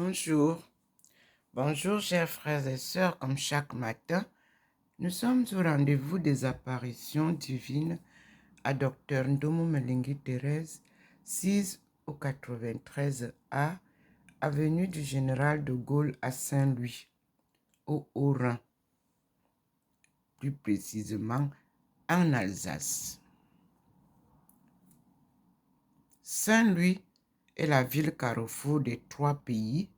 Bonjour. Bonjour, chers frères et sœurs. Comme chaque matin, nous sommes au rendez-vous des apparitions divines à Dr Ndomo Mlingui Thérèse, 6 au 93A, avenue du Général de Gaulle à Saint-Louis, au Haut-Rhin, plus précisément en Alsace. Saint-Louis est la ville carrefour des 3 pays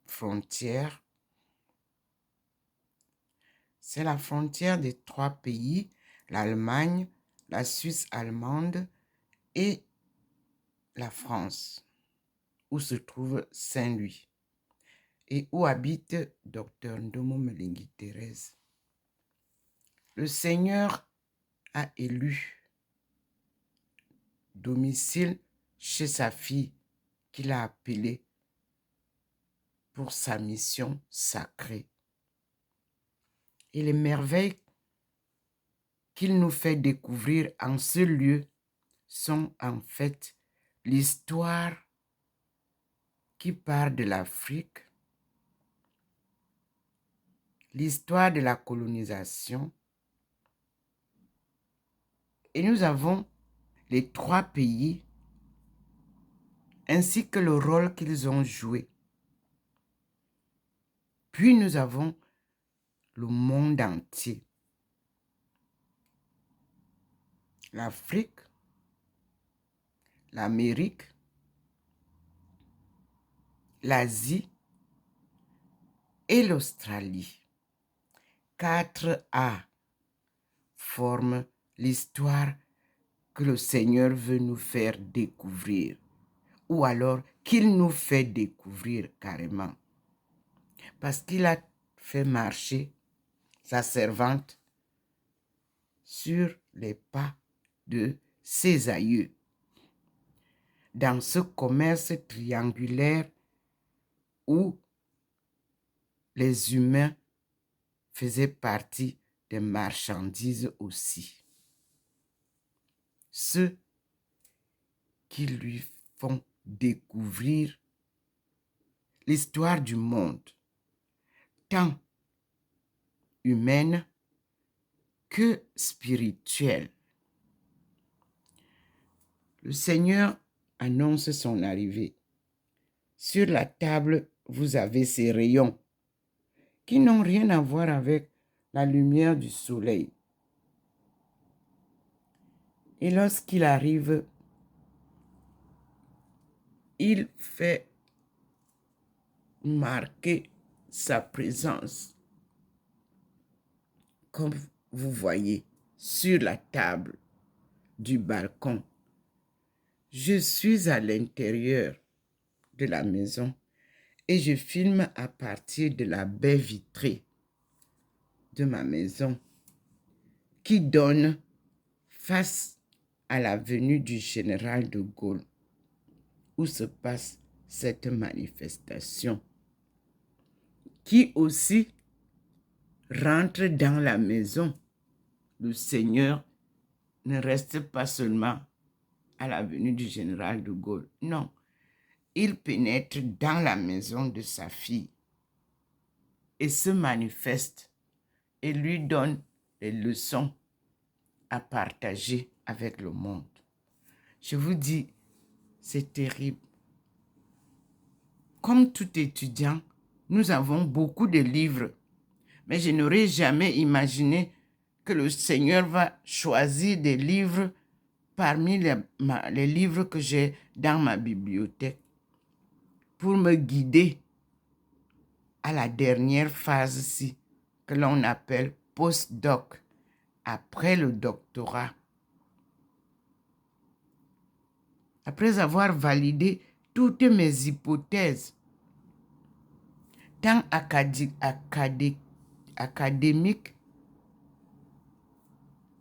frontières. C'est la frontière des 3 pays, l'Allemagne, la Suisse allemande et la France, où se trouve Saint-Louis et où habite Dr Ndomo Mlingui Thérèse. Le Seigneur a élu domicile chez sa fille qu'il a appelée pour sa mission sacrée. Et les merveilles qu'il nous fait découvrir en ce lieu sont en fait l'histoire qui part de l'Afrique, l'histoire de la colonisation. Et nous avons les 3 pays ainsi que le rôle qu'ils ont joué. Puis nous avons le monde entier. L'Afrique, l'Amérique, l'Asie et l'Australie. 4A forment l'histoire que le Seigneur veut nous faire découvrir, ou alors qu'il nous fait découvrir carrément. Parce qu'il a fait marcher sa servante sur les pas de ses aïeux. Dans ce commerce triangulaire où les humains faisaient partie des marchandises aussi. Ceux qui lui font découvrir l'histoire du monde, tant humaine que spirituelle. Le Seigneur annonce son arrivée. Sur la table, vous avez ces rayons qui n'ont rien à voir avec la lumière du soleil. Et lorsqu'il arrive, il fait marquer sa présence, comme vous voyez, sur la table du balcon. Je suis à l'intérieur de la maison et je filme à partir de la baie vitrée de ma maison qui donne face à l'avenue du Général de Gaulle où se passe cette manifestation qui aussi rentre dans la maison. Le Seigneur ne reste pas seulement à l'avenue du Général de Gaulle. Non, il pénètre dans la maison de sa fille et se manifeste et lui donne les leçons à partager avec le monde. Je vous dis, c'est terrible. Comme tout étudiant, nous avons beaucoup de livres, mais je n'aurais jamais imaginé que le Seigneur va choisir des livres parmi les livres que j'ai dans ma bibliothèque pour me guider à la dernière phase-ci que l'on appelle post-doc, après le doctorat. Après avoir validé toutes mes hypothèses, tant académiques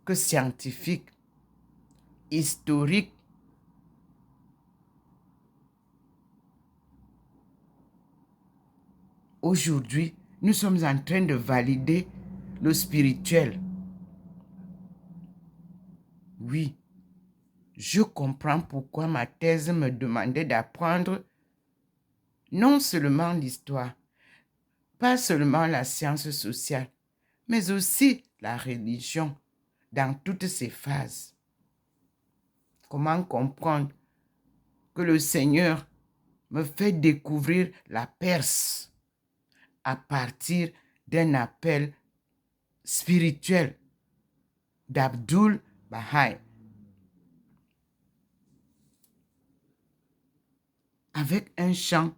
que scientifiques, historiques, aujourd'hui, nous sommes en train de valider le spirituel. Oui, je comprends pourquoi ma thèse me demandait d'apprendre non seulement l'histoire, pas seulement la science sociale, mais aussi la religion dans toutes ses phases. Comment comprendre que le Seigneur me fait découvrir la Perse à partir d'un appel spirituel d'Abdul Baha'i, avec un chant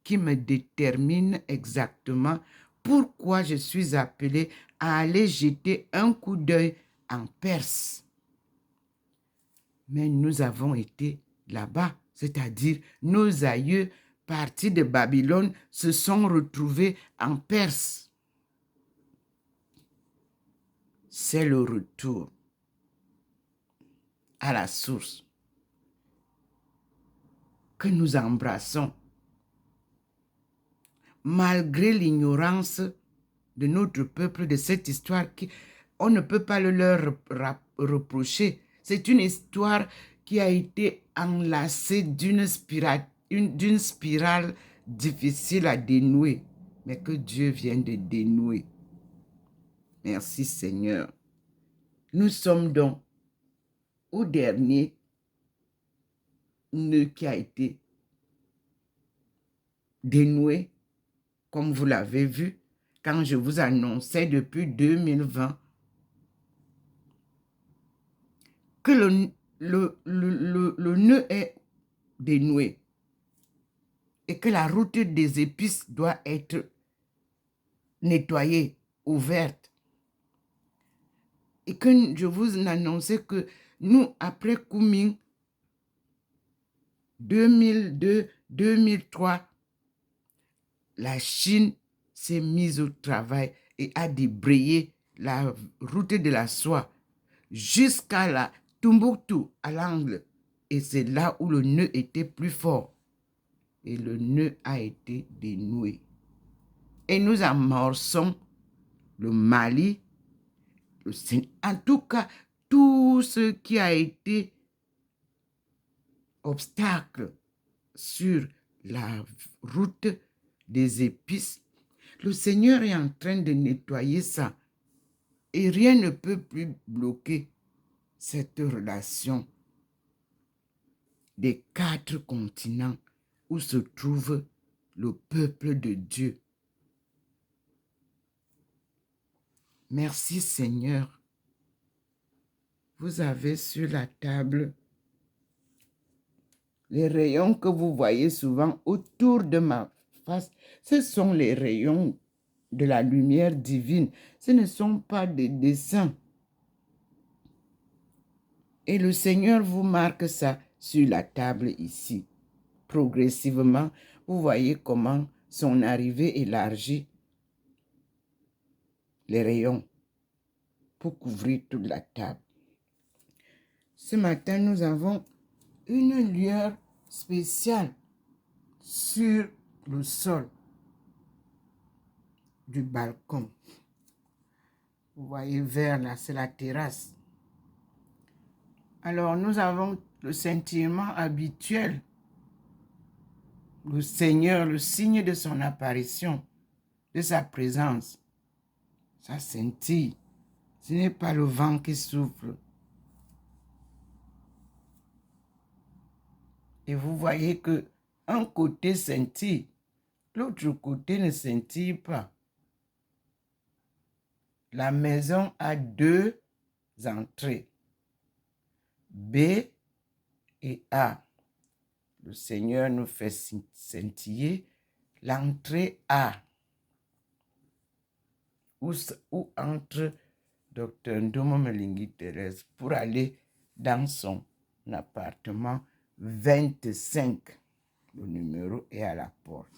qui me détermine exactement pourquoi je suis appelé à aller jeter un coup d'œil en Perse. Mais nous avons été là-bas, c'est-à-dire nos aïeux partis de Babylone se sont retrouvés en Perse. C'est le retour à la source que nous embrassons. Malgré l'ignorance de notre peuple de cette histoire, on ne peut pas le leur reprocher. C'est une histoire qui a été enlacée d'une spirale difficile à dénouer, mais que Dieu vient de dénouer. Merci Seigneur. Nous sommes donc au dernier nœud qui a été dénoué, comme vous l'avez vu, quand je vous annonçais depuis 2020 que le nœud est dénoué et que la route des épices doit être nettoyée, ouverte. Et que je vous annonçais que nous, après Kunming 2002-2003, la Chine s'est mise au travail et a débrayé la route de la soie jusqu'à la Tombouctou, à l'angle. Et c'est là où le nœud était plus fort. Et le nœud a été dénoué. Et nous amorçons le Mali, en tout cas, tout ce qui a été obstacle sur la route des épices. Le Seigneur est en train de nettoyer ça. Et rien ne peut plus bloquer cette relation des 4 continents où se trouve le peuple de Dieu. Merci Seigneur. Vous avez sur la table les rayons que vous voyez souvent autour de ma face. Ce sont les rayons de la lumière divine. Ce ne sont pas des dessins. Et le Seigneur vous marque ça sur la table ici. Progressivement, vous voyez comment son arrivée élargit les rayons pour couvrir toute la table. Ce matin, nous avons une lueur spéciale sur le sol du balcon. Vous voyez vert là, c'est la terrasse. Alors, nous avons le scintillement habituel. Le Seigneur, le signe de son apparition, de sa présence. Ça scintille. Ce n'est pas le vent qui souffle. Et vous voyez que un côté scintille, l'autre côté ne scintille pas. La maison a 2 entrées, B et A. Le Seigneur nous fait scintiller l'entrée A, où entre Dr Ndomo Melingi Thérèse pour aller dans son appartement 25. Le numéro est à la porte.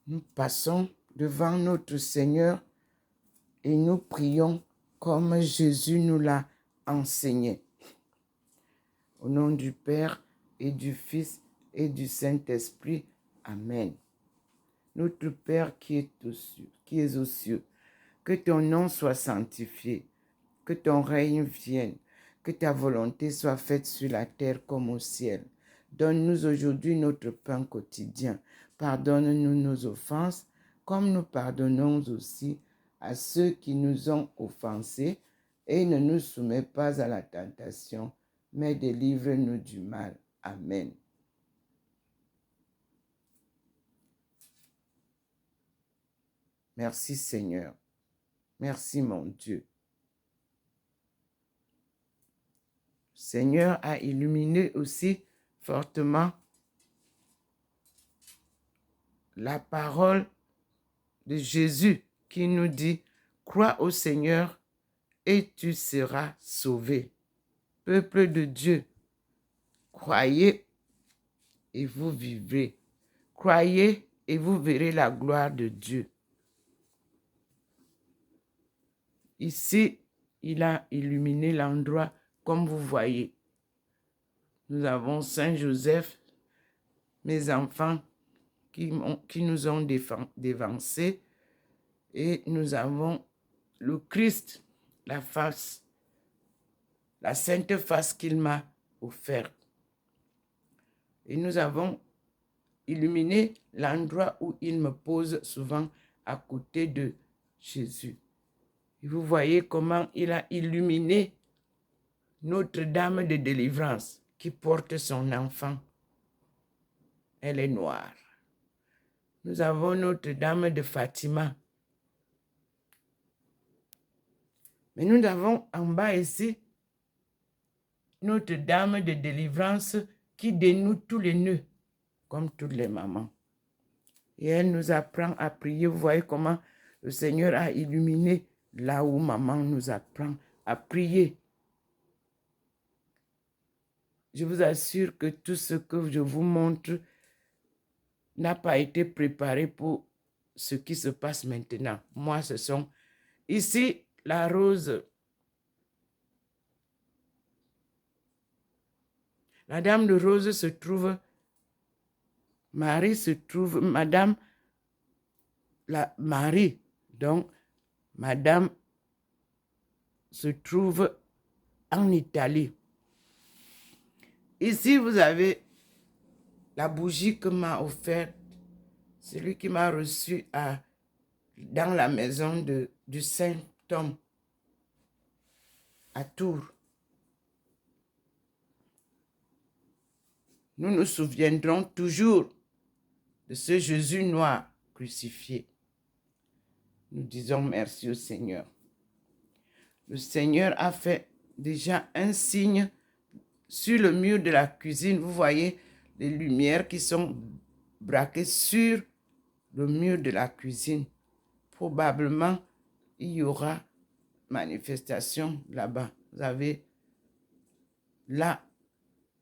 Nous passons devant notre Seigneur et nous prions comme Jésus nous l'a enseigné. Au nom du Père et du Fils et du Saint-Esprit. Amen. Notre Père qui es aux cieux, que ton nom soit sanctifié, que ton règne vienne, que ta volonté soit faite sur la terre comme au ciel. Donne-nous aujourd'hui notre pain quotidien. Pardonne-nous nos offenses, comme nous pardonnons aussi à ceux qui nous ont offensés, et ne nous soumets pas à la tentation, mais délivre-nous du mal. Amen. Merci Seigneur. Merci mon Dieu. Seigneur a illuminé aussi fortement la parole de Jésus qui nous dit, crois au Seigneur et tu seras sauvé. Peuple de Dieu, croyez et vous vivrez. Croyez et vous verrez la gloire de Dieu. Ici, il a illuminé l'endroit comme vous voyez. Nous avons Saint Joseph, mes enfants qui nous ont dévancés, et nous avons le Christ, la face, la sainte face qu'il m'a offerte. Et nous avons illuminé l'endroit où il me pose souvent à côté de Jésus. Et vous voyez comment il a illuminé Notre-Dame de délivrance qui porte son enfant. Elle est noire. Nous avons Notre-Dame de Fatima. Mais nous avons en bas ici Notre-Dame de délivrance qui dénoue tous les nœuds, comme toutes les mamans. Et elle nous apprend à prier. Vous voyez comment le Seigneur a illuminé là où maman nous apprend à prier. Je vous assure que tout ce que je vous montre n'a pas été préparé pour ce qui se passe maintenant. Moi, ce sont ici la rose. La dame de rose se trouve, Marie se trouve, Madame, la Marie, donc Madame se trouve en Italie. Ici, vous avez la bougie que m'a offerte celui qui m'a reçu dans la maison du Saint-Homme à Tours. Nous nous souviendrons toujours de ce Jésus noir crucifié. Nous disons merci au Seigneur. Le Seigneur a fait déjà un signe sur le mur de la cuisine. Vous voyez les lumières qui sont braquées sur le mur de la cuisine. Probablement, il y aura manifestation là-bas. Vous avez là